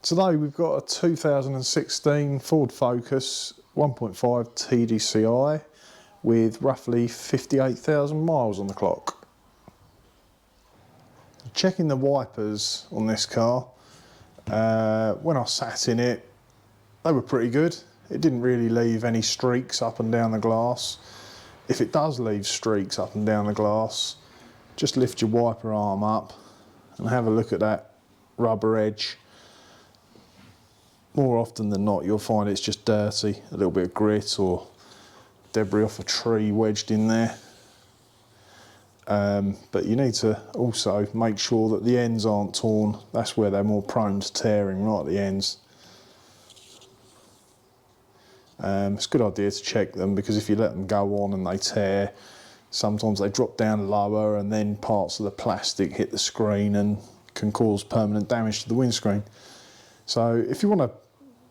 Today we've got a 2016 Ford Focus 1.5 TDCi with roughly 58,000 miles on the clock. Checking the wipers on this car, when I sat in it, they were pretty good. It didn't really leave any streaks up and down the glass. If it does leave streaks up and down the glass, just lift your wiper arm up and have a look at that rubber edge. More often than not, you'll find it's just dirty, a little bit of grit or debris off a tree wedged in there. But you need to also make sure that the ends aren't torn. That's where they're more prone to tearing, right at the ends. It's a good idea to check them, because if you let them go on and they tear, sometimes they drop down lower and then parts of the plastic hit the screen and can cause permanent damage to the windscreen. So if you want to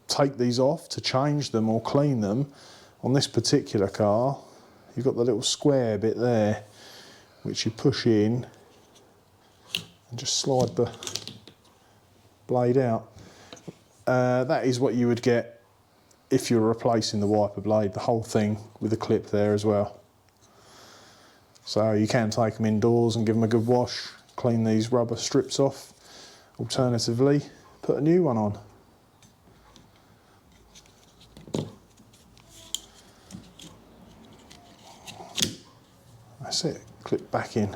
take these off to change them or clean them, on this particular car you've got the little square bit there which you push in and just slide the blade out. That is what you would get if you're replacing the wiper blade, the whole thing with a clip there as well. So you can take them indoors and give them a good wash, clean these rubber strips off. Alternatively, put a new one on. That's it, clip back in.